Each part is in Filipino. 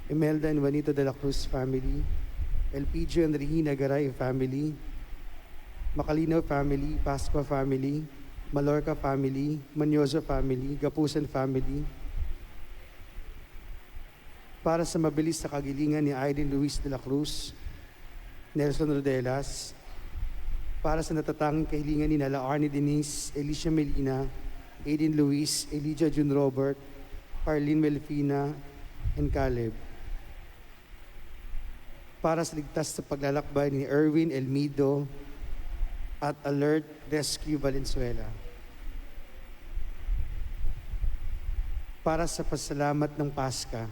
Imelda and Juanito de la Cruz family, Elpidio and Regina Garay family, Macalino family, Pascua family, Malorca family, Manyoso family, Gapusan family, para sa mabilis na kagilingan ni Aiden Luis de la Cruz, Nelson Rodelas, para sa natatanging kahilingan ni Nala Arnie Denise, Alicia Melina, Aiden Luis, Elijah June Robert, Arlene Melfina, and Caleb. Para sa ligtas sa paglalakbay ni Erwin Elmido at Alert Rescue Valenzuela. Para sa pasalamat ng Paska.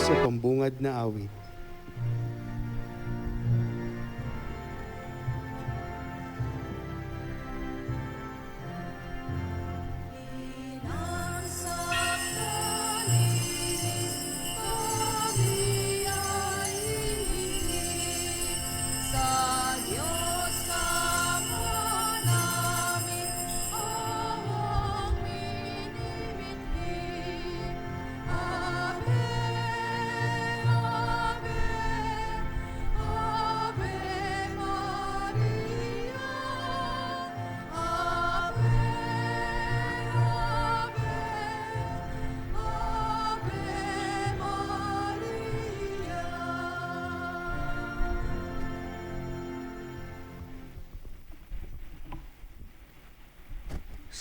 sa pambungad na awit.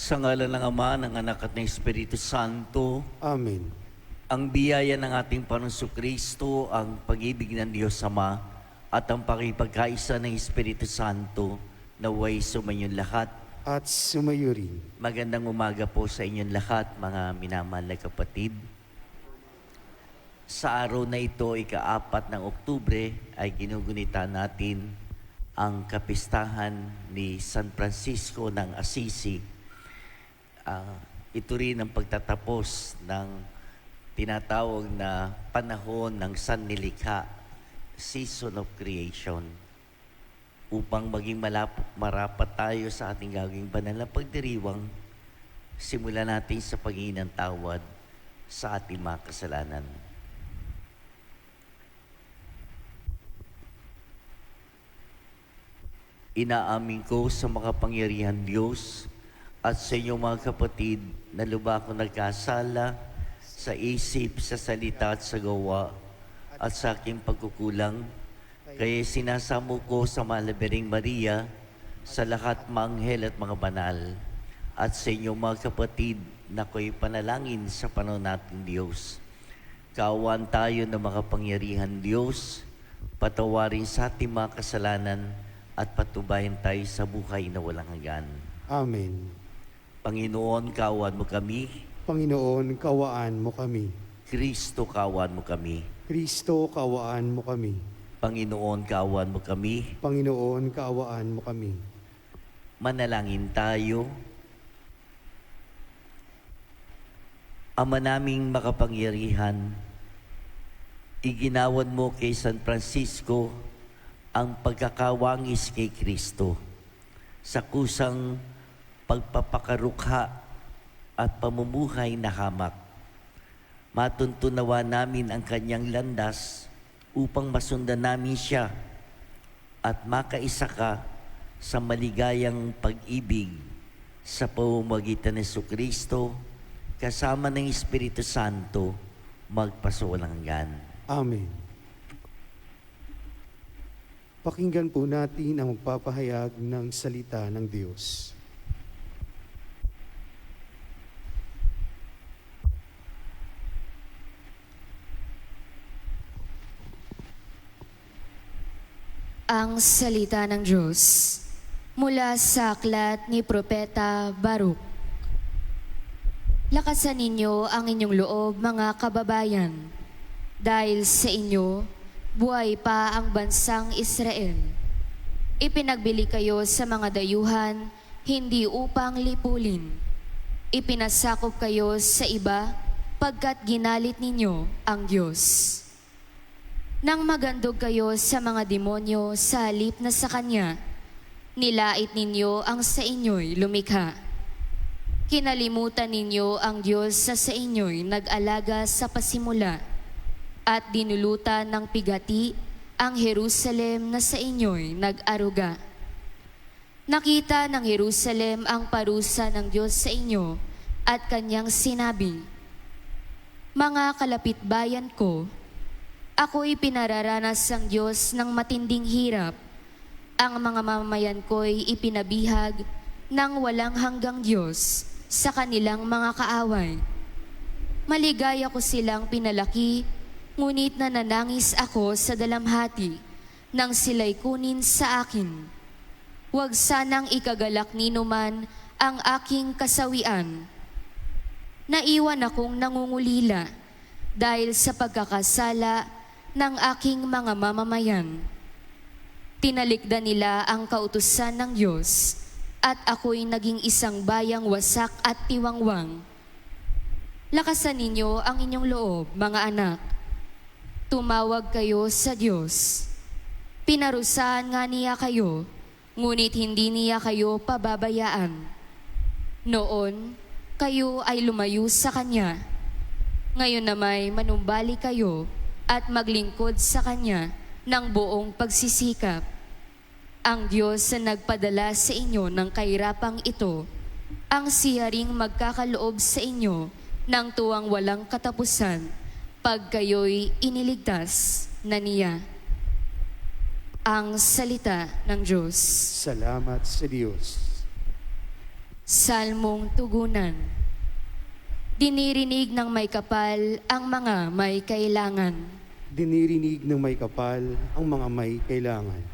Sa ngalan ng Ama, ng Anak at ng Espiritu Santo, Amen. ang biyaya ng ating Panginoong Kristo, ang pag-ibig ng Diyos Ama, at ang pakipagkaisa ng Espiritu Santo, naway sumainyong lahat. At sumayo rin. Magandang umaga po sa inyong lahat, mga minamahal na kapatid. Sa araw na ito, ika-4 ng Oktubre, ay ginugunita natin ang kapistahan ni San Francisco ng Assisi. Ito rin ang pagtatapos ng tinatawag na panahon ng sannilikha, season of creation. Upang maging marapat tayo sa ating gagawing banal na pagdiriwang, simulan natin sa paghingi ng tawad sa ating mga kasalanan. Inaamin ko sa makapangyarihan Diyos at sa inyong mga kapatid na lubha akong nagkasala sa isip, sa salita at sa gawa at sa aking pagkukulang. Kaya sinasamo ko sa Malabereng Maria, sa lahat mga anghel at mga banal, at sa inyong mga kapatid na ko'y panalangin sa panahon nating Diyos. Kaawaan tayo ng makapangyarihan Diyos, patawarin sa ating mga kasalanan at patubayan tayo sa buhay na walang hanggan. Amen. Panginoon, kaawaan mo kami. Panginoon, kawaan mo kami. Kristo, kaawaan mo kami. Kristo, kawaan mo kami. Panginoon, kaawaan mo kami. Panginoon, kaawaan mo kami. Manalangin tayo. Ama naming makapangyarihan, iginawan mo kay San Francisco ang pagkakawangis kay Kristo sa kusang pagpapakarukha at pamumuhay na hamak. Matuntunawa namin ang kanyang landas upang masundan namin siya at makaisa ka sa maligayang pag-ibig sa pamamagitan ng Jesucristo kasama ng Espiritu Santo magpasawalang hanggan. Amen. Pakinggan po natin ang magpapahayag ng salita ng Diyos. Ang salita ng Diyos mula sa aklat ni Propeta Baruch. Lakasan ninyo ang inyong loob, mga kababayan, dahil sa inyo buhay pa ang bansang Israel. Ipinagbili kayo sa mga dayuhan, hindi upang lipulin. Ipinasakop kayo sa iba, pagkat ginalit ninyo ang Diyos. Nang magandog kayo sa mga demonyo sa halip na sa Kanya, nilait ninyo ang sa inyo'y lumikha. Kinalimutan ninyo ang Diyos sa inyo'y nag-alaga sa pasimula, at dinulutan ng pigati ang Jerusalem na sa inyo'y nag-aruga. Nakita ng Jerusalem ang parusa ng Diyos sa inyo at Kanyang sinabi, "Mga kalapitbayan ko, ako'y pinararanas ng Diyos ng matinding hirap. Ang mga mamayan ko'y ipinabihag ng walang hanggang Diyos sa kanilang mga kaaway. Maligaya ko silang pinalaki, ngunit nananangis ako sa dalamhati nang sila'y kunin sa akin. Huwag sanang ikagalak ninuman ang aking kasawian. Naiwan akong nangungulila, dahil sa pagkakasala ng aking mga mamamayan. Tinalikdan nila ang kautusan ng Diyos at ako'y naging isang bayang wasak at tiwangwang. Lakasan ninyo ang inyong loob, mga anak. Tumawag kayo sa Diyos. Pinarusahan nga niya kayo, ngunit hindi niya kayo pababayaan. Noon, kayo ay lumayo sa Kanya. Ngayon namay manumbalik kayo at maglingkod sa Kanya ng buong pagsisikap. Ang Diyos na nagpadala sa inyo ng kahirapang ito, ang siya ring magkakaloob sa inyo ng tuwang walang katapusan pag kayo'y iniligtas na niya. Ang salita ng Diyos. Salamat sa Diyos. Salmong tugunan. Dinirinig ng may kapal ang mga may kailangan. Dinirinig ng may kapal ang mga may kailangan.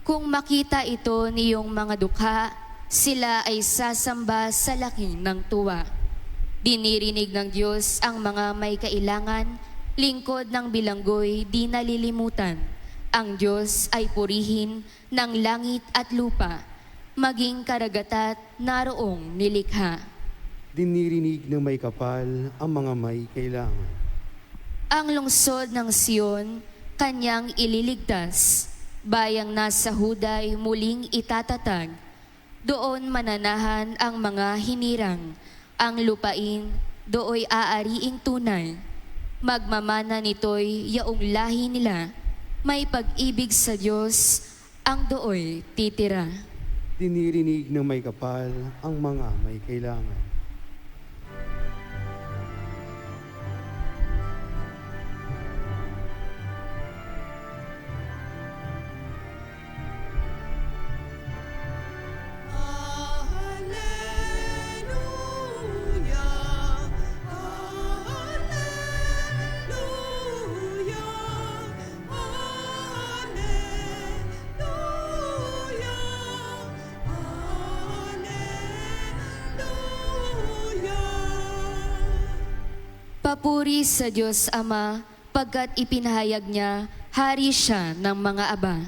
Kung makita ito niyong mga dukha, sila ay sasamba sa laki ng tuwa. Dinirinig ng Diyos ang mga may kailangan, lingkod ng bilanggoy di nalilimutan. Ang Diyos ay purihin ng langit at lupa, maging karagata't naroong nilikha. Dinirinig ng may kapal ang mga may kailangan. Ang lungsod ng Siyon, kanyang ililigtas. Bayang nasa Huday muling itatatag. Doon mananahan ang mga hinirang. Ang lupain, dooy aariing tunay. Magmamana nito'y yaong lahi nila. May pag-ibig sa Diyos, ang dooy titira. Dinirinig ng may kapal ang mga may kailangan. Papuri sa Diyos Ama, pagkat ipinahayag niya, hari siya ng mga aba.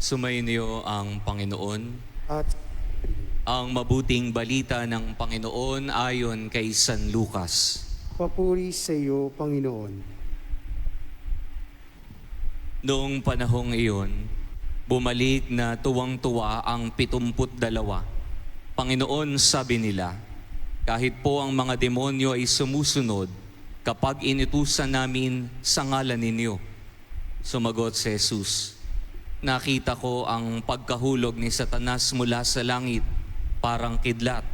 Sumainyo ang Panginoon. At Ang mabuting balita ng Panginoon ayon kay San Lucas. papuri sa iyo, Panginoon. Noong panahong iyon, bumalik na tuwang-tuwa ang 72. Panginoon, sabi nila, kahit po ang mga demonyo ay sumusunod kapag inutusan namin sa ngalan ninyo. Sumagot si Jesus, nakita ko ang pagkahulog ni Satanas mula sa langit, parang kidlat.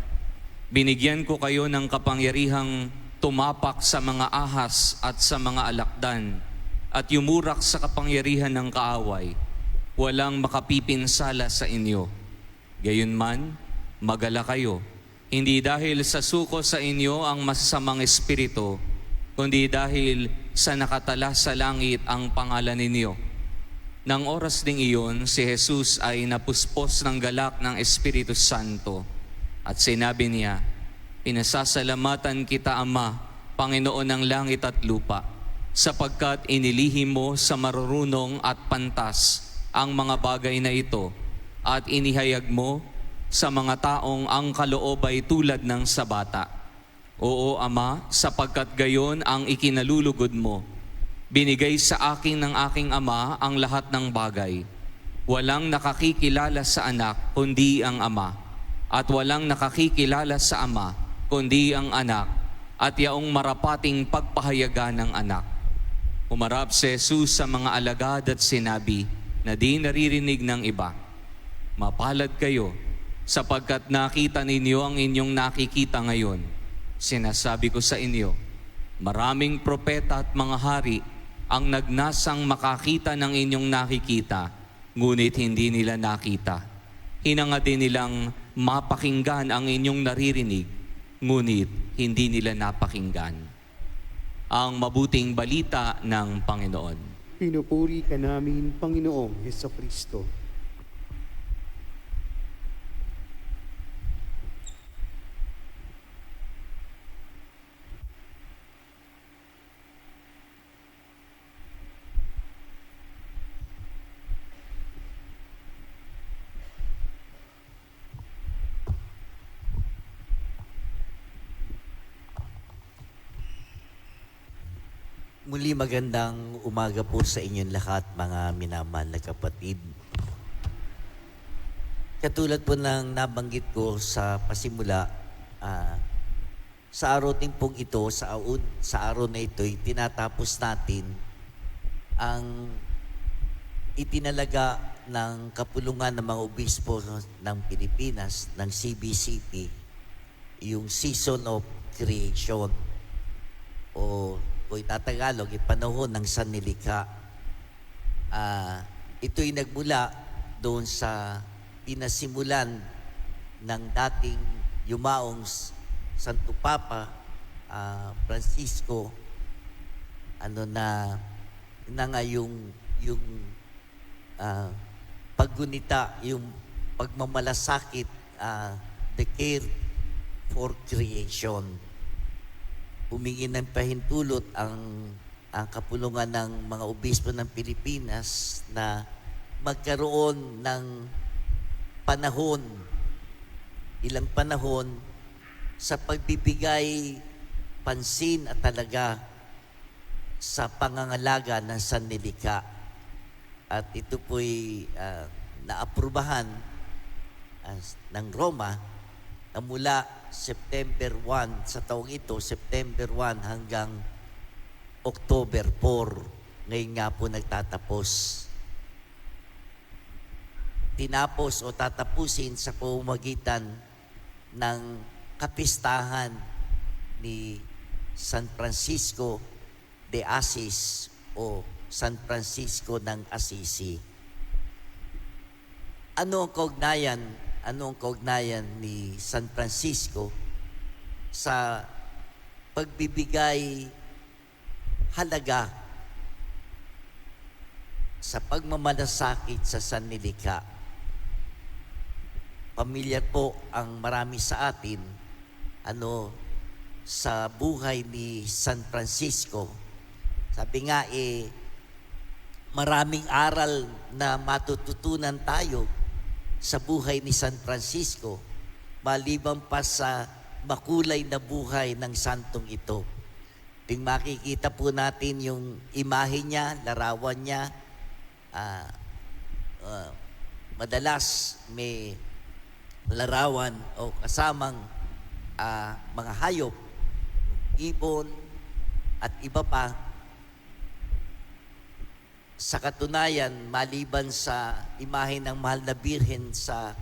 Binigyan ko kayo ng kapangyarihang tumapak sa mga ahas at sa mga alakdan at yumurak sa kapangyarihan ng kaaway. Walang makapipinsala sa inyo. Gayunman, magala kayo. Hindi dahil sa suko sa inyo ang masasamang espiritu, kundi dahil sa nakatala sa langit ang pangalan ninyo. Nang oras ding iyon, si Jesus ay napuspos ng galak ng Espiritu Santo at sinabi niya, pinasasalamatan kita, Ama, Panginoon ng langit at lupa, sapagkat inilihim mo sa marurunong at pantas ang mga bagay na ito at inihayag mo sa mga taong ang kaloob ay tulad ng sa bata. Oo, Ama, sapagkat gayon ang ikinalulugod mo. Binigay sa akin ng aking Ama ang lahat ng bagay. Walang nakakikilala sa anak kundi ang Ama, at walang nakakikilala sa Ama kundi ang anak, at yaong marapating pagpahayagan ng anak. Umarap si Jesus sa mga alagad at sinabi na di naririnig ng iba, mapalad kayo sapagkat nakita ninyo ang inyong nakikita ngayon. Sinasabi ko sa inyo, maraming propeta at mga hari ang nagnasang makakita ng inyong nakikita, ngunit hindi nila nakita. Hinangad din nilang mapakinggan ang inyong naririnig, ngunit hindi nila napakinggan. Ang mabuting balita ng Panginoon. Pinupuri ka namin, Panginoong Hesukristo. Muli magandang umaga po sa inyong lahat, mga minamahal na kapatid. Katulad po ng nabanggit ko sa pasimula, sa araw din pong ito, sa araw na ito, tinatapos natin ang itinalaga ng kapulungan ng mga obispo ng Pilipinas, ng CBCP, yung Season of Creation o itatagalog, panahon ng sannilikha. Ito'y nagmula doon sa pinasimulan ng dating yumaong Santo Papa Francisco, na nga yung paggunita, yung pagmamalasakit, the care for creation. Humingi ng pahintulot ang kapulungan ng mga obispo ng Pilipinas na magkaroon ng panahon, ilang panahon sa pagbibigay pansin at talaga sa pangangalaga ng sannilikha. At ito po'y naaprubahan ng Roma na mula September 1 sa taong ito, September 1 hanggang October 4. Ngayon nga po nagtatapos. Tinapos o tatapusin sa pamamagitan ng kapistahan ni San Francisco de Assis o San Francisco ng Assisi. Ano ang kaugnayan ni San Francisco sa pagbibigay halaga sa pagmamalasakit sa sannilikha? Pamilyar po ang marami sa atin sa buhay ni San Francisco. Sabi nga maraming aral na matututunan tayo sa buhay ni San Francisco, maliban pa sa makulay na buhay ng santong ito. Ting makikita po natin yung imahe niya, larawan niya, madalas may larawan o kasamang mga hayop, ibon at iba pa. Sa katunayan, maliban sa imahe ng Mahal na Birhen sa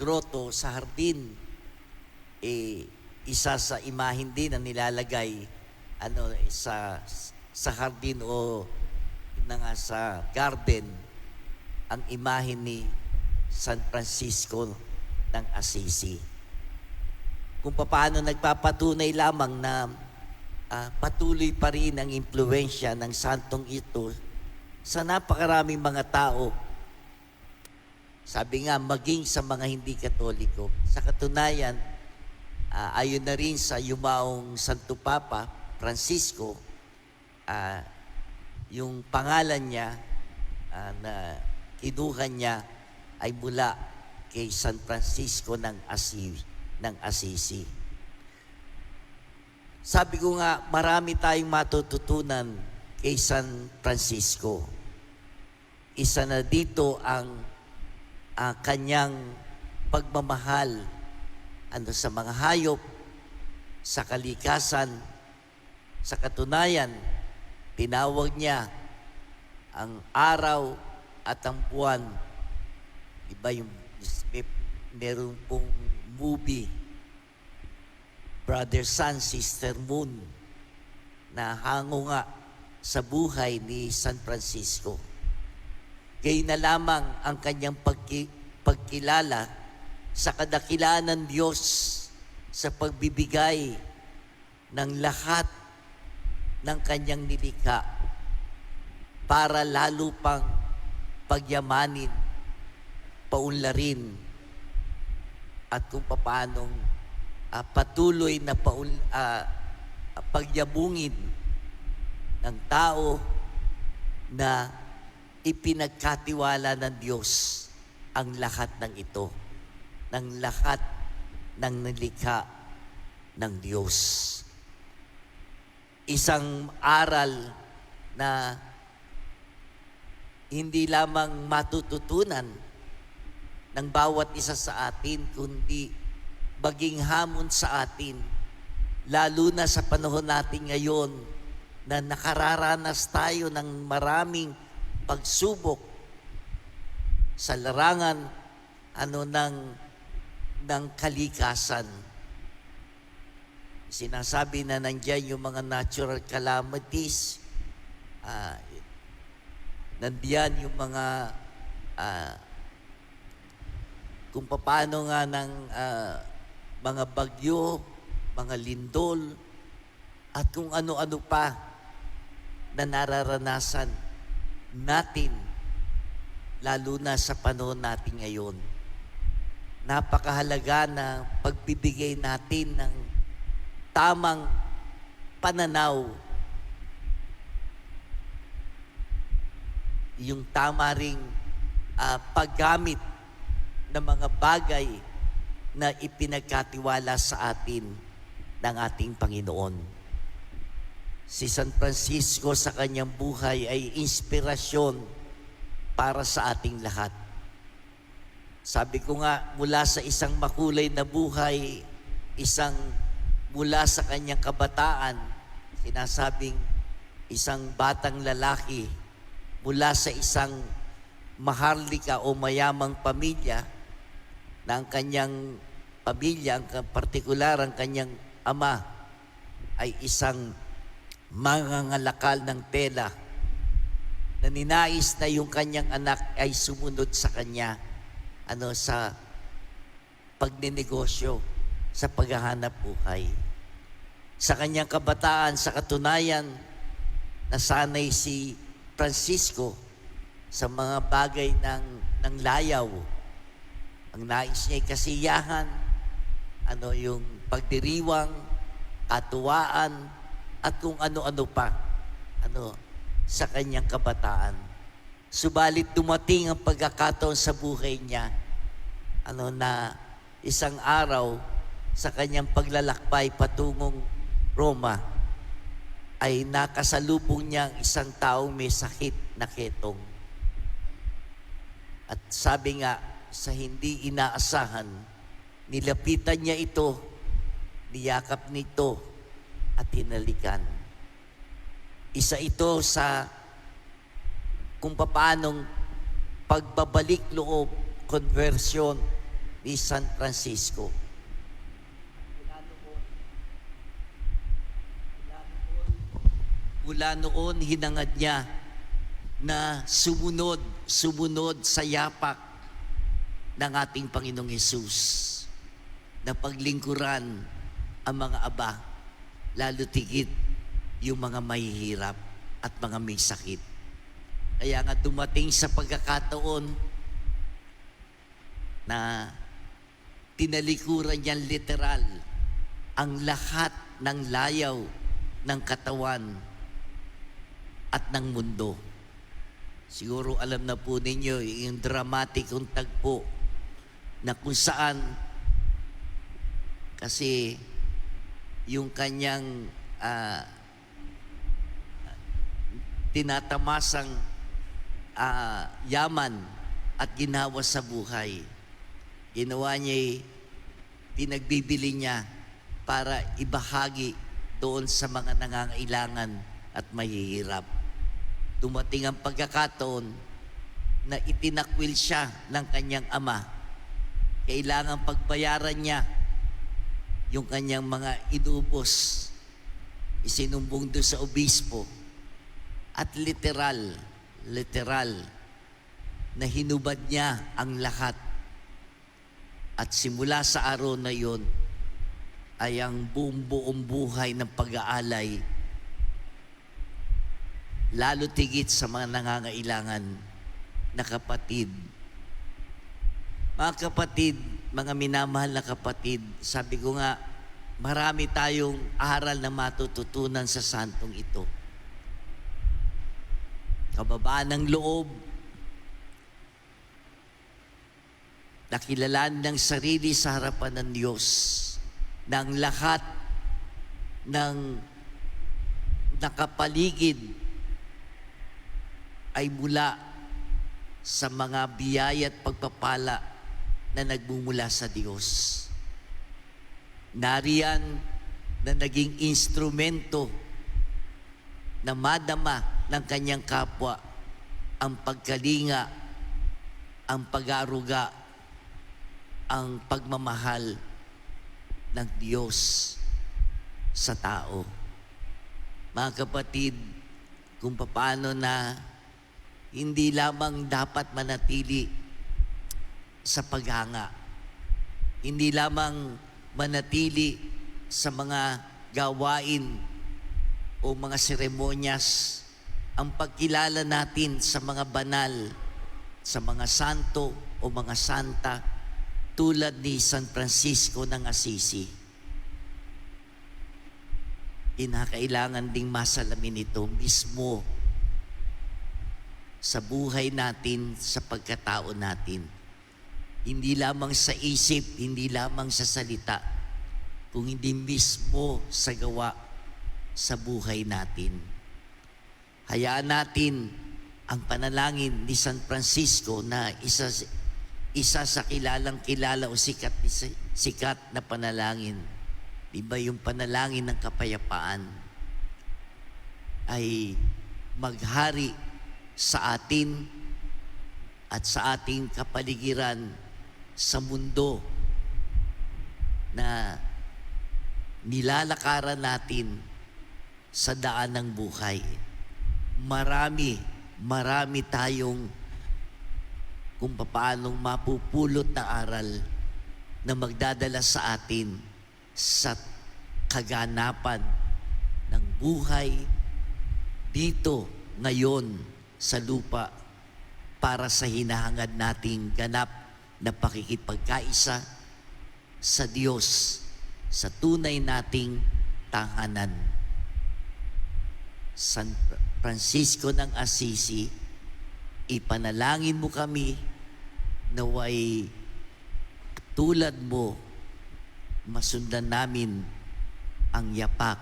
groto, sa hardin, isa sa imahin din na nilalagay sa hardin o sa garden, ang imahe ni San Francisco ng Assisi. Kung paano nagpapatunay lamang na patuloy pa rin ang impluwensya ng santong ito sa napakaraming mga tao. Sabi nga, maging sa mga hindi Katoliko. Sa katunayan, ayon na rin sa yumaong Santo Papa Francisco, yung pangalan niya na kinuha niya ay mula kay San Francisco ng Assisi. Sabi ko nga, marami tayong matututunan kay San Francisco. Isa na dito ang kanyang pagmamahal sa mga hayop, sa kalikasan. Sa katunayan, tinawag niya ang araw at ang buwan. Iba yung meron pong movie, Brother Sun, Sister Moon, na hango nga sa buhay ni San Francisco. Gayon na lamang ang kanyang pagkilala sa kadakilaan ng Diyos sa pagbibigay ng lahat ng kanyang nilikha para lalo pang pagyamanin, paunlarin, at kung paanong patuloy na pagyabungin ng tao na ipinagkatiwala ng Diyos ang lahat ng ito, ng lahat ng nilikha ng Diyos. Isang aral na hindi lamang matututunan ng bawat isa sa atin, kundi maging hamon sa atin, lalo na sa panahon natin ngayon na nakararanas tayo ng maraming pagsubok sa larangan ng kalikasan. Sinasabi na nandiyan yung mga natural calamities, nandiyan yung mga kung paano nga ng mga bagyo, mga lindol, at kung ano-ano pa na nararanasan natin, lalo na sa panahon natin ngayon. Napakahalaga na pagbibigay natin ng tamang pananaw, yung tama ring paggamit ng mga bagay na ipinagkatiwala sa atin ng ating Panginoon. Si San Francisco sa kanyang buhay ay inspirasyon para sa ating lahat. Sabi ko nga, mula sa isang makulay na buhay, mula sa kanyang kabataan, sinasabing isang batang lalaki, mula sa isang maharlika o mayamang pamilya, na ang kanyang pamilya, ang partikular, ang kanyang ama, ay isang mangangalakal ng tela na ninais na yung kanyang anak ay sumunod sa kanya sa pagninegosyo, sa paghahanap buhay. Sa kanyang kabataan, sa katunayan, nasanay si Francisco sa mga bagay ng layaw. Ang nais niya ay kasiyahan, yung pagdiriwang, katuwaan, at kung ano-ano pa sa kanyang kabataan. Subalit dumating ang pagkakataon sa buhay niya na isang araw sa kanyang paglalakbay patungong Roma ay nakasalubong niya ang isang taong may sakit na ketong. At sabi nga, sa hindi inaasahan, nilapitan niya ito, niyakap nito, at hinalikan. Isa ito sa kung paanong pagbabalik loob, conversion ni San Francisco. Mula noon, hinangad niya na sumunod sa yapak ng ating Panginoong Hesus, na paglingkuran ang mga aba, lalo tigit yung mga mahihirap at mga may sakit. Kaya nga dumating sa pagkakataon na tinalikuran niyan literal ang lahat ng layaw ng katawan at ng mundo. Siguro alam na po ninyo yung dramatikong tagpo na kung saan kasi yung kanyang tinatamasang yaman at ginawa sa buhay. Ginawa niya, pinagbibili niya para ibahagi doon sa mga nangangailangan at mahihirap. Dumating ang pagkakataon na itinakwil siya ng kanyang ama. Kailangan pagbayaran niya yung kanyang mga inubos, isinumbong doon sa obispo, at literal na hinubad niya ang lahat. At simula sa araw na yon ay ang buong buhay ng pag-aalay, lalo tigit sa mga nangangailangan na kapatid. Mga kapatid, mga minamahal na kapatid, sabi ko nga, marami tayong aral na matututunan sa santong ito. Kababaan ng loob, nakilalaan ng sarili sa harapan ng Diyos, na ang lahat ng nakapaligid ay mula sa mga biyaya at pagpapala na nagmumula sa Diyos. Nariyan na naging instrumento na madama ng kanyang kapwa ang pagkalinga, ang pag-aaruga, ang pagmamahal ng Diyos sa tao. Mga kapatid, kung paano na hindi lamang dapat manatili sa paghanga, hindi lamang manatili sa mga gawain o mga seremonyas, ang pagkilala natin sa mga banal, sa mga santo o mga santa, tulad ni San Francisco ng Assisi. Kinakailangan ding masalamin ito mismo sa buhay natin, sa pagkatao natin. Hindi lamang sa isip, hindi lamang sa salita, kung hindi mismo sa gawa, sa buhay natin. Hayaan natin ang panalangin ni San Francisco na isa sa kilalang-kilala o sikat na panalangin. Diba yung panalangin ng kapayapaan ay maghari sa atin at sa ating kapaligiran sa mundo na nilalakaran natin sa daan ng buhay. Marami tayong kung paanong mapupulot na aral na magdadala sa atin sa kaganapan ng buhay dito ngayon sa lupa para sa hinahangad nating ganap na pakikipagkaisa sa Diyos sa tunay nating tahanan. San Francisco ng Assisi, ipanalangin mo kami naway tulad mo masundan namin ang yapak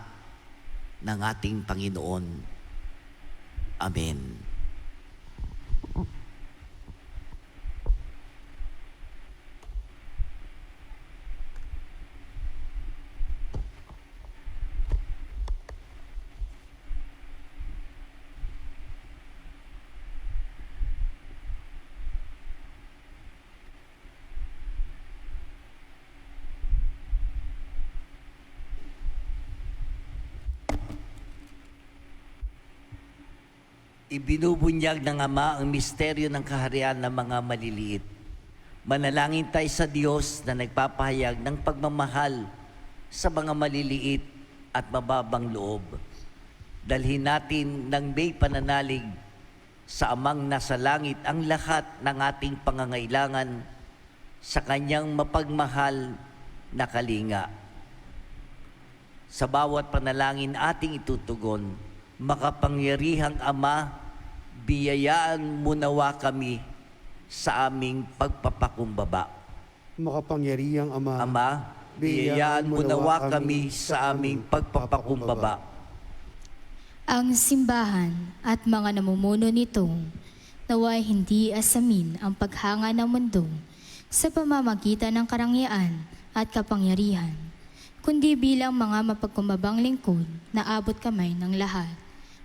ng ating Panginoon. Amen. Ibinubunyag ng Ama ang misteryo ng kaharian ng mga maliliit. Manalangin tayo sa Diyos na nagpapahayag ng pagmamahal sa mga maliliit at mababang loob. Dalhin natin ng may pananalig sa Amang nasa langit ang lahat ng ating pangangailangan sa Kanyang mapagmahal na kalinga. Sa bawat panalangin ating itutugon, makapangyarihang Ama, biyayaan mo nawa kami sa aming pagpapakumbaba. Makapangyarihang Ama, Ama, biyayaan mo nawa kami sa aming pagpapakumbaba. Ang simbahan at mga namumuno nito naway hindi asamin ang paghanga ng mundo sa pamamagitan ng karangyaan at kapangyarihan, kundi bilang mga mapagkumbabang lingkod na abot kamay ng lahat.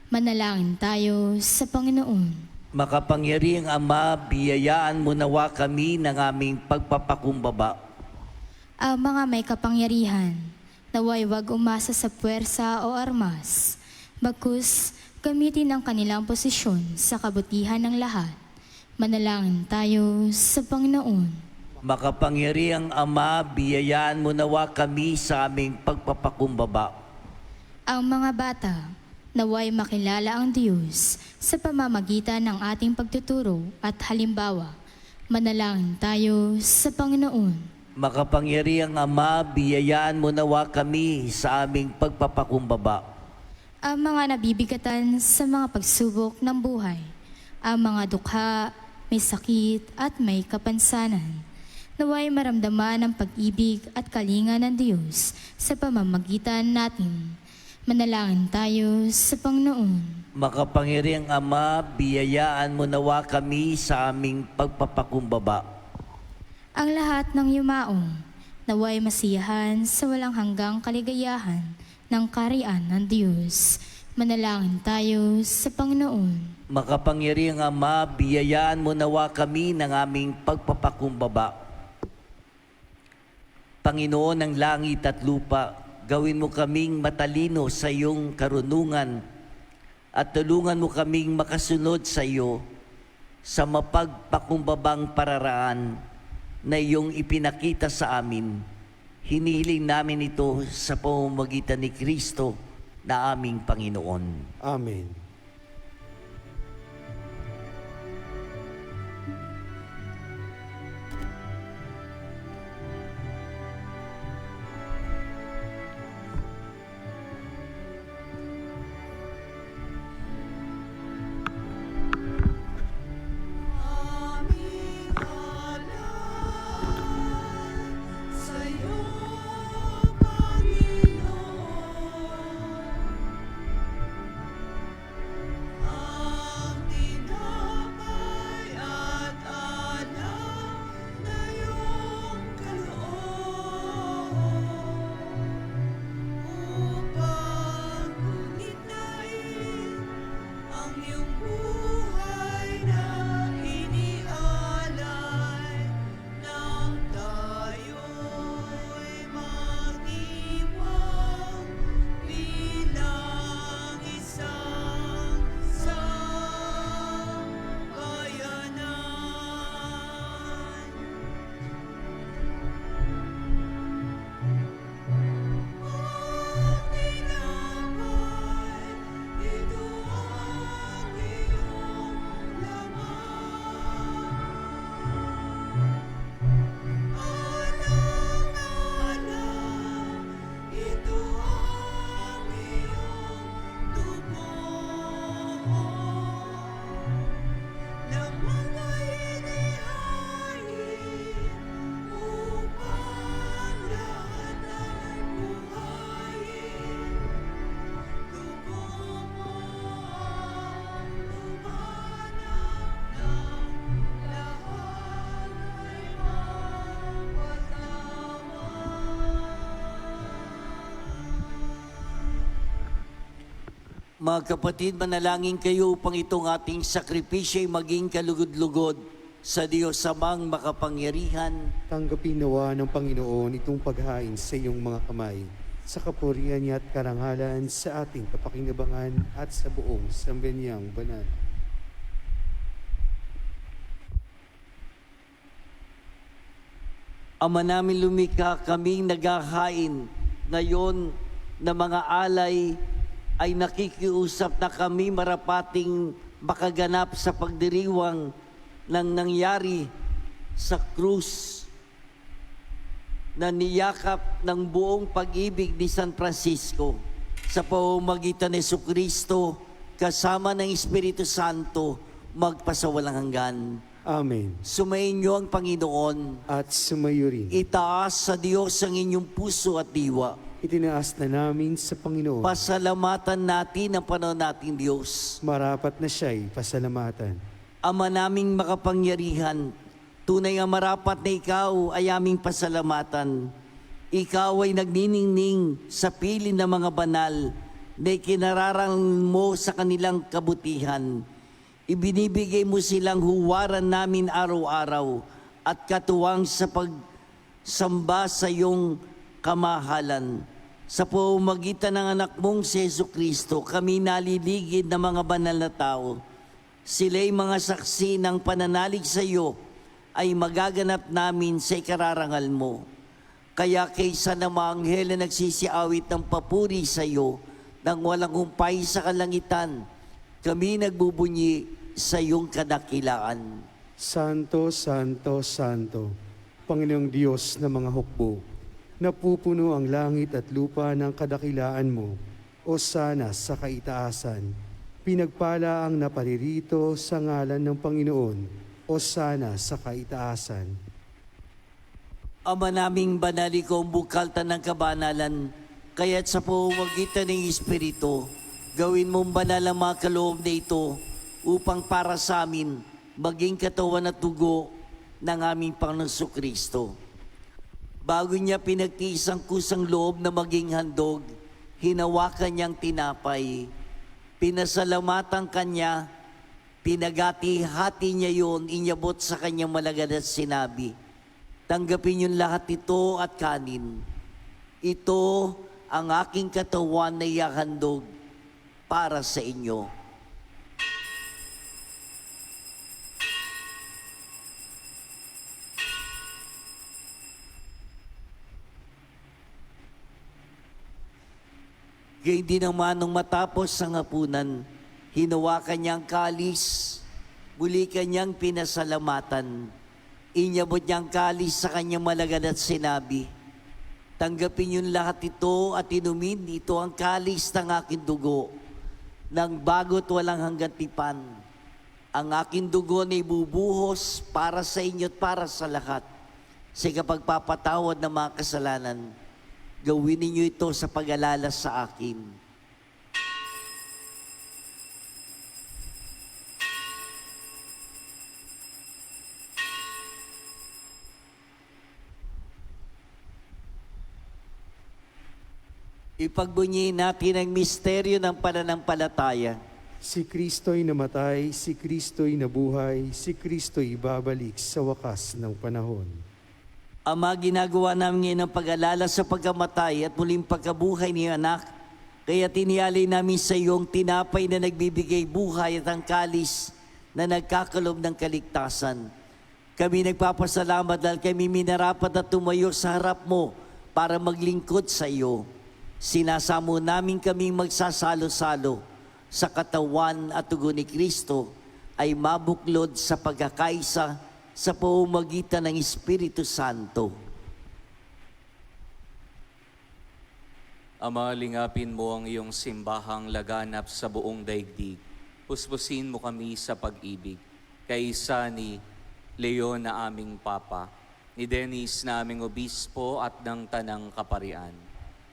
Manalangin tayo sa Panginoon. Makapangyarihang Ama, biyayaan mo nawa kami ng aming pagpapakumbaba. Ang mga may kapangyarihan, naway wag umasa sa puwersa o armas, bagkus gamitin ang kanilang posisyon sa kabutihan ng lahat. Manalangin tayo sa Panginoon. Makapangyarihang Ama, biyayaan mo nawa kami sa aming pagpapakumbaba. Ang mga bata, naway makilala ang Diyos sa pamamagitan ng ating pagtuturo at halimbawa. Manalangin tayo sa Panginoon. Makapangyarihang Ama, biyayaan mo nawa kami sa aming pagpapakumbaba. Ang mga nabibigatan sa mga pagsubok ng buhay, ang mga dukha, may sakit at may kapansanan. Naway maramdaman ang pag-ibig at kalinga ng Diyos sa pamamagitan natin. Manalangin tayo sa Panginoon. Makapangyarihang Ama, biyayaan mo nawa kami sa aming pagpapakumbaba. Ang lahat ng yumaong, naway masiyahan sa walang hanggang kaligayahan ng kaharian ng Diyos. Manalangin tayo sa Panginoon. Makapangyarihang Ama, biyayaan mo nawa kami ng aming pagpapakumbaba. Panginoon ng langit at lupa, gawin mo kaming matalino sa iyong karunungan at tulungan mo kaming makasunod sa iyo sa mapagpakumbabang pararaan na iyong ipinakita sa amin. Hinihiling namin ito sa pamamagitan ni Kristo na aming Panginoon. Amen. Mga kapatid, manalangin kayo upang itong ating sakripisyo ay maging kalugod-lugod sa Diyos Amang makapangyarihan. Tanggapin nawa ng Panginoon itong paghain sa iyong mga kamay, sa kapurihan niya at karangalan sa ating kapakinabangan at sa buong sambayanang banal. Ama namin lumikha, kaming naghahain ngayon na mga alay ay nakikiusap na kami marapating makaganap sa pagdiriwang ng nangyari sa krus na niyakap ng buong pag-ibig ni San Francisco sa pamamagitan ni Jesucristo kasama ng Espiritu Santo magpasawalang hanggan. Amen. Sumayin niyo ang Panginoon. At sumayo rin. Itaas sa Diyos ang inyong puso at diwa. Itinaas na namin sa Panginoon. Pasalamatan natin ang Panginoon nating Diyos. Marapat na siya'y pasalamatan. Ama naming makapangyarihan, tunay nga marapat na ikaw ay aming pasalamatan. Ikaw ay nagniningning sa piling ng mga banal na ikinararang mo sa kanilang kabutihan. Ibinibigay mo silang huwaran namin araw-araw at katuwang sa pagsamba sa iyong kamahalan. Sa pamamagitan ng anak mong si Jesucristo, kami naliligid ng mga banal na tao. Sila'y mga saksi ng pananalig sa iyo ay magaganap namin sa ikararangal mo. Kaya kaysa na mga anghel na nagsisiawit ng papuri sa iyo nang walang humpay sa kalangitan, kami nagbubunyi sa iyong kadakilaan. Santo, Santo, Santo, Panginoong Diyos ng mga hukbo, napupuno ang langit at lupa ng kadakilaan mo, o sana sa kaitaasan. Pinagpala ang naparirito sa ngalan ng Panginoon, o sana sa kaitaasan. Ama naming banal, ikaw ang bukaltan ng kabanalan, kaya't sa pamamagitan ng Espiritu, gawin mong banal ang mga kaloob na ito upang para sa amin maging katawan at dugo ng aming Panginoong Kristo. Bago niya pinagtiis ang kusang loob na maging handog, hinawakan niyang tinapay, pinasalamatan kanya, pinagati-hati niya yun, inyabot sa kanyang malagad at sinabi, tanggapin niyo lahat ito at kanin. Ito ang aking katawan na ihahandog para sa inyo. Gayun din naman nung matapos ang hapunan, hinawakan niya ang kalis, muli kanyang pinasalamatan. Inyabot niya ang kalis sa kanyang malagad at sinabi, tanggapin niyo lahat ito at inumin, ito ang kalis ng aking dugo, ng bago't walang hanggang tipan. Ang aking dugo na ibubuhos para sa inyo at para sa lahat. Sa kapagpapatawad ng mga kasalanan, gawin ninyo ito sa pag-alala sa akin. Ipagbunyi natin ang misteryo ng pananampalataya. Si Kristo'y namatay, si Kristo'y nabuhay, si Kristo'y babalik sa wakas ng panahon. Ama, ginagawa namin ngayon ang pag-alala sa pagkamatay at muling pagkabuhay ni anak, kaya tiniyalay namin sa iyong tinapay na nagbibigay buhay at ang kalis na nagkakalob ng kaligtasan. Kami nagpapasalamat dahil kami minarapat na tumayo sa harap mo para maglingkod sa iyo. Sinasamo namin kaming magsasalo-salo sa katawan at dugo ni Kristo ay mabuklod sa pagkakaisa sa pamamagitan ng Espiritu Santo. Ama, lingapin mo ang iyong simbahang laganap sa buong daigdig. Puspusin mo kami sa pag-ibig. Kaisa ni Leon na aming Papa, ni Dennis na aming Obispo at ng Tanang Kaparian.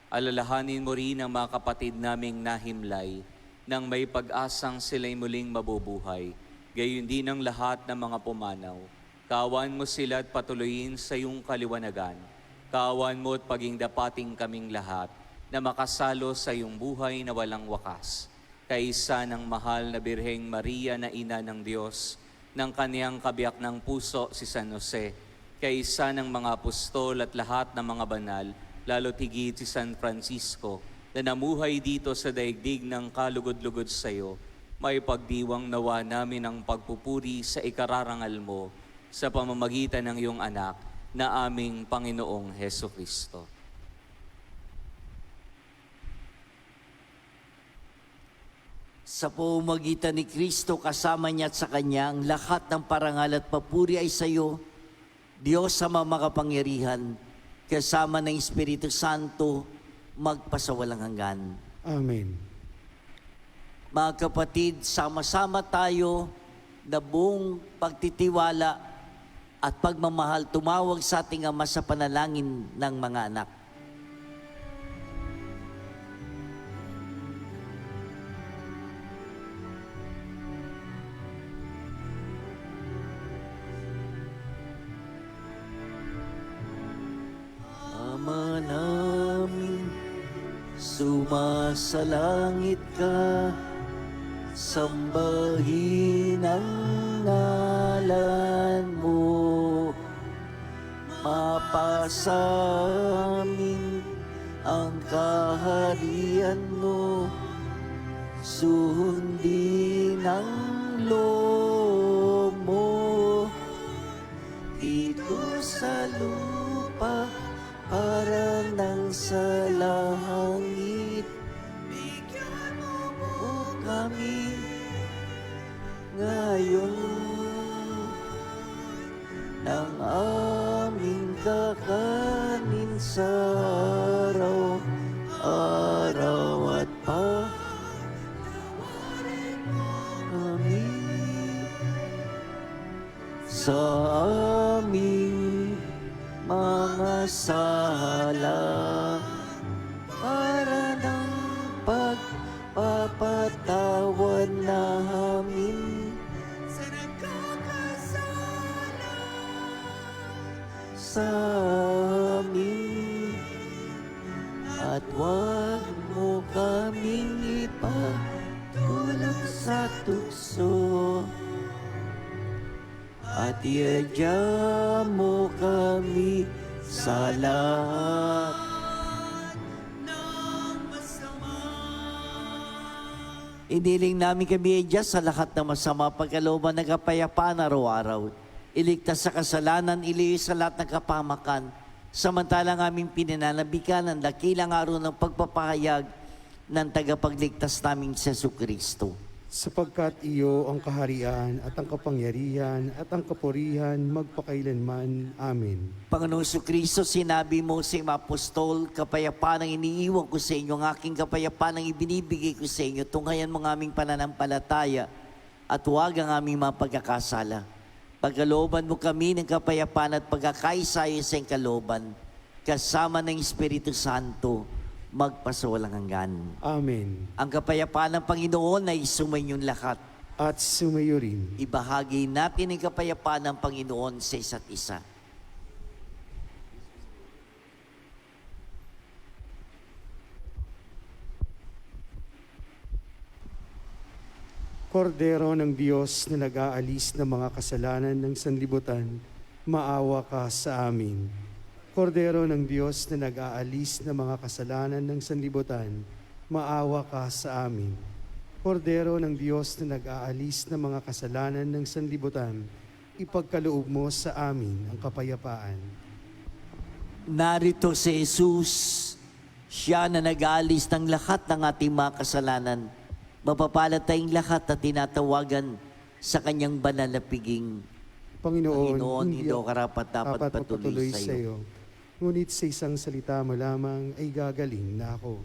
Alalahanin mo rin ang mga kapatid naming nahimlay nang may pag-asang sila'y muling mabubuhay. Gayon din ang lahat ng mga pumanaw. Kawan mo sila at patuloyin sa iyong kaliwanagan. Kawan mo at paging dapating kaming lahat na makasalo sa iyong buhay na walang wakas. Kaisa ng mahal na Birheng Maria na Ina ng Diyos, ng kaniyang kabiyak ng puso si San Jose, kaisa ng mga apostol at lahat ng mga banal, lalo tigit si San Francisco, na namuhay dito sa daigdig ng kalugod-lugod sa iyo, may pagdiwang nawa namin ang pagpupuri sa ikararangal mo sa pamamagitan ng iyong anak na aming Panginoong Hesukristo. Sa pamamagitan ni Kristo, kasama niya at sa Kanya, ang lahat ng parangal at papuri ay sa iyo, Diyos Ama makapangyarihan, kasama ng Espiritu Santo, magpasawalang hanggan. Amen. Mga kapatid, sama-sama tayo na buong pagtitiwala at pagmamahal tumawag sa ating Ama sa panalangin ng mga anak. Ama namin, sumasalangit ka, sambahin ang ngalan mo, mapasa amin ang kaharian mo, sundin ang loob mo dito sa lupa parang nang sa langit. Bigyan mo kami ngayon ng aming kakanin sa araw-araw at kami sa aming mga sala para ng pagpapatawad namin sa nagkakasala sa amin, at huwag mo kaming ipatulog sa tukso, at iadya mo kami sa lahat ng masama. Iniling namin kami iadya sa lahat ng masama, pagkalooban ng kapayapaan araw-araw. Iligtas sa kasalanan, ilihis sa lahat ng kapamakan, samantalang aming pinananabikan ang dakilang araw ng pagpapahayag ng tagapagligtas naming si Jesucristo. Sapagkat iyo ang kaharian at ang kapangyarihan at ang kapurihan magpakailanman. Amen. Panginoong Jesucristo, sinabi mo sa mga apostol, kapayapaan ang iniiwan ko sa inyo, ang aking kapayapaan ang ibinibigay ko sa inyo, tunghayan mo ang aming pananampalataya at huwag ang aming mga pagkakasala. Pagkalooban mo kami ng kapayapaan at pagkakaisayo sa iyong kalooban, kasama ng Espiritu Santo, magpasawalang hanggan. Amen. Ang kapayapaan ng Panginoon ay sumayinyong lahat. At sumayo rin. Ibahagi natin ang kapayapaan ng Panginoon sa isa't isa. Kordero ng Diyos na nag-aalis ng mga kasalanan ng sanlibutan, maawa ka sa amin. Kordero ng Diyos na nag-aalis ng mga kasalanan ng sanlibutan, maawa ka sa amin. Kordero ng Diyos na nag-aalis ng mga kasalanan ng sanlibutan, ipagkaloob mo sa amin ang kapayapaan. Narito si Jesus, siya na nag-aalis ng lahat ng ating mga kasalanan. Mapapalad tayong lahat at tinatawagan sa kanyang banal na piging. Panginoon, hindi ako karapat dapat patuloy sa iyo. Ngunit sa isang salita mo lamang ay gagaling na ako.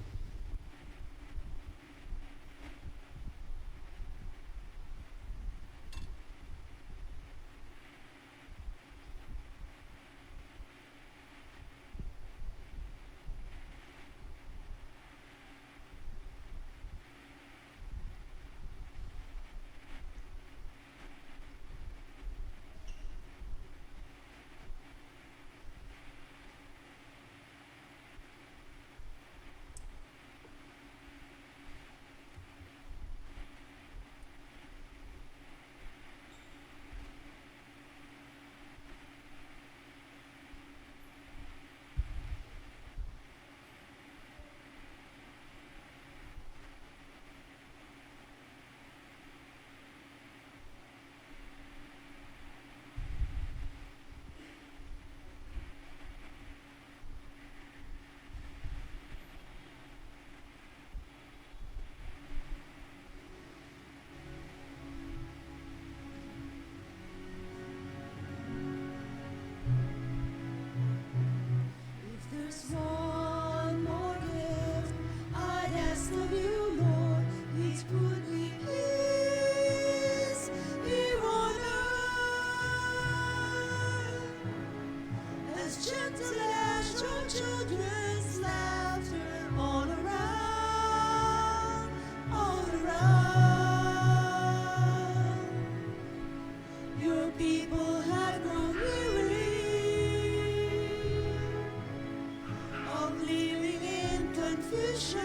There's one more gift I'd ask of you, Lord. Please put me peace here on earth. As gentle as your children's laughter all around, all around. Your people have grown weary of living in confusion.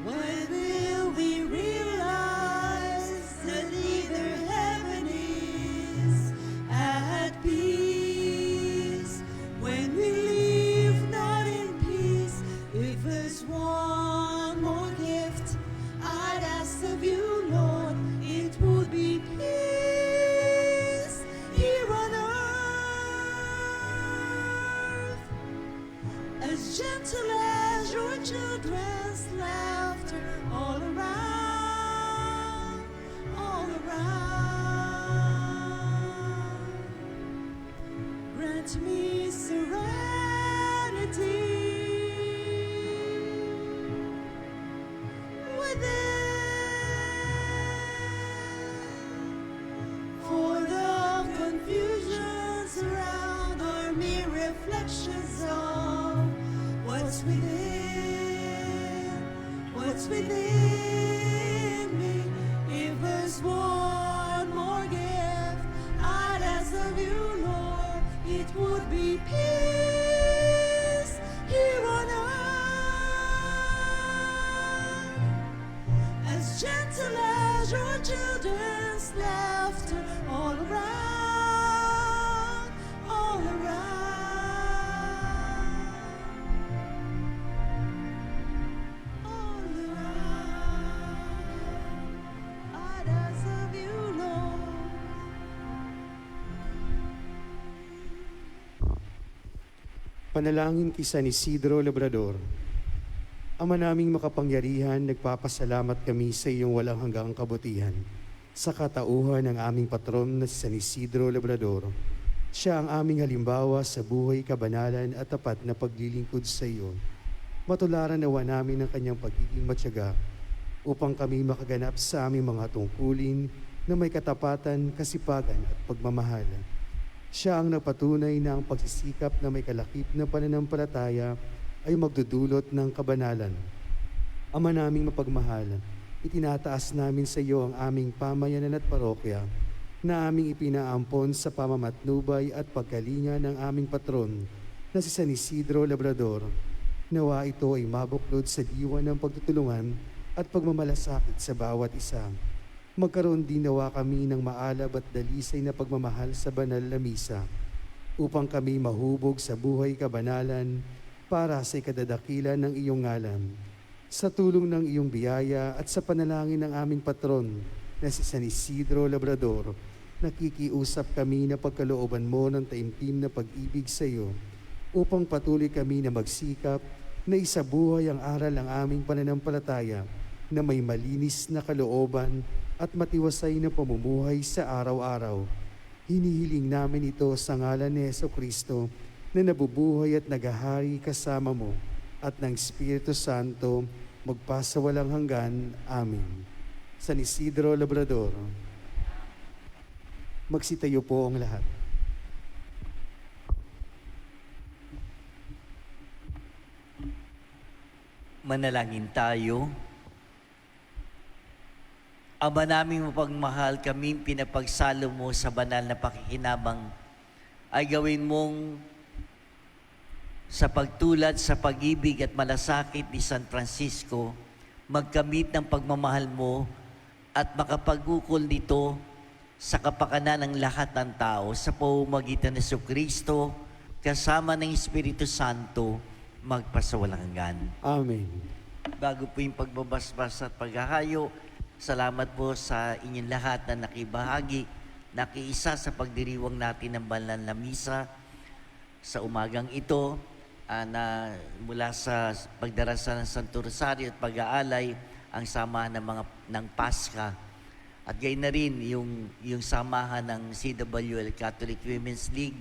When will we realize that neither heaven is at peace? When we grant me serenity within. For the confusions around are mere reflections of what's within me. If there's one more gift I'd ask of you, Lord, it would be peace here on earth, as gentle as your children's laughter all around, all around, all around. I'd ask of you, Lord. Panalangin kay San Isidro Labrador. Ama naming makapangyarihan, nagpapasalamat kami sa iyong walang hanggang kabutihan. Sa katauhan ng aming patron na si San Isidro Labrador, siya ang aming halimbawa sa buhay, kabanalan at tapat na paglilingkod sa iyo. Matularan nawa namin ang kanyang pagiging matyaga upang kami makaganap sa aming mga tungkulin na may katapatan, kasipagan at pagmamahal. Siya ang nagpatunay na ang pagsisikap na may kalakip na pananampalataya ay magdudulot ng kabanalan. Ama naming mapagmahal, itinataas namin sa iyo ang aming pamayanan at parokya na aming ipinaampon sa pamamatnubay at pagkalinga ng aming patron na si San Isidro Labrador. Nawa ito ay mabuklod sa diwa ng pagtutulungan at pagmamalasakit sa bawat isa. Magkaroon din nawa kami ng maalab at dalisay na pagmamahal sa banal na misa upang kami mahubog sa buhay kabanalan para sa ikadadakilan ng iyong ngalan. Sa tulong ng iyong biyaya at sa panalangin ng aming patron na si San Isidro Labrador, nakikiusap kami na pagkalooban mo ng taimtim na pag-ibig sa iyo upang patuloy kami na magsikap na isabuhay ang aral ng aming pananampalataya na may malinis na kalooban at matiwasay na pamumuhay sa araw-araw. Hinihiling namin ito sa ngalan ni Jesucristo na nabubuhay at naghahari kasama mo at ng Espiritu Santo magpasawalang hanggan. Amen. San Isidro Labrador. Magsitayo po ang lahat. Manalangin tayo. Ama naming mapagmahal, kaming pinapagsalo mo sa banal na pakikinabang ay gawin mong sa pagtulad sa pag-ibig at malasakit ni San Francisco, magkamit ng pagmamahal mo at makapag-ukol nito sa kapakanan ng lahat ng tao sa pamamagitan ni Jesucristo kasama ng Espiritu Santo magpasawalang hanggan. Amen. Bago po yung pagbabasbas at paghahayo, salamat po sa inyong lahat na nakibahagi, nakiisa sa pagdiriwang natin ng banal na misa sa umagang ito na mula sa pagdarasal ng Santo Rosario at pag-aalay ang samahan ng Paska. At gayon na rin yung samahan ng CWL Catholic Women's League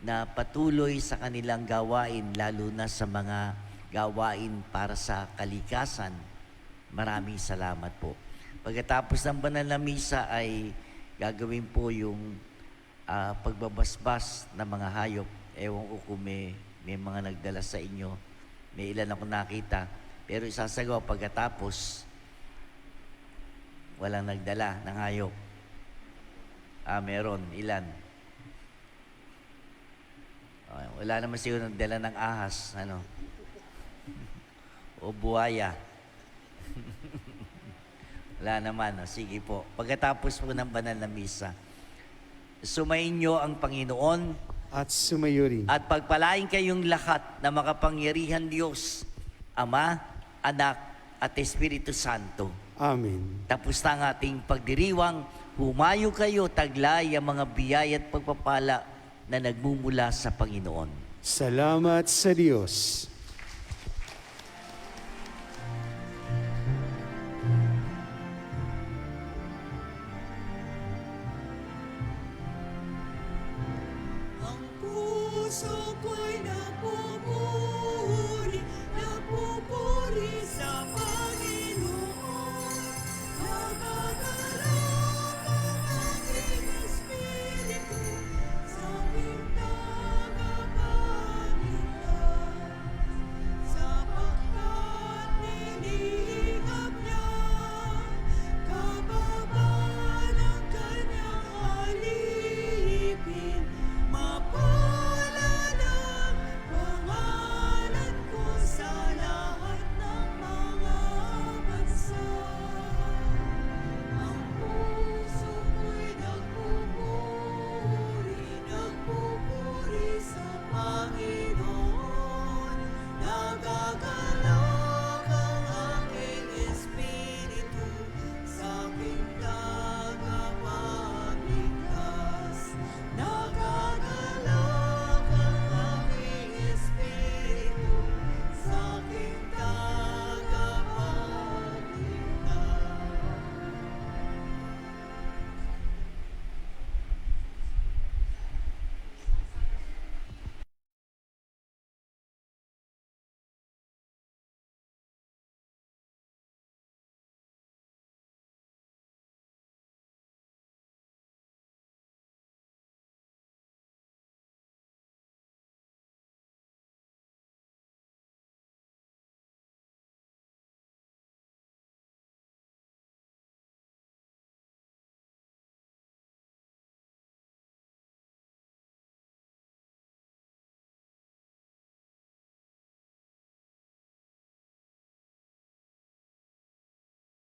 na patuloy sa kanilang gawain, lalo na sa mga gawain para sa kalikasan. Maraming salamat po. Pagkatapos ng banal na misa ay gagawin po yung pagbabasbas ng mga hayop. Ewan ko kung may mga nagdala sa inyo. May ilan ako nakita. Pero isasagawa pagkatapos, walang nagdala ng hayop. Meron. Ilan? Wala naman siguro nagdala ng ahas. O buhaya. Wala naman. Sige po. Pagkatapos po ng banal na misa, sumayin niyo ang Panginoon At sumayo rin. at pagpalain kayong lahat na makapangyarihan Diyos, Ama, Anak, at Espiritu Santo. Amen. Tapos na ang ating pagdiriwang, humayo kayo, taglay ang mga biyaya at pagpapala na nagmumula sa Panginoon. Salamat sa Diyos. Ang puso ko'y nagpupuri, nagpupuri.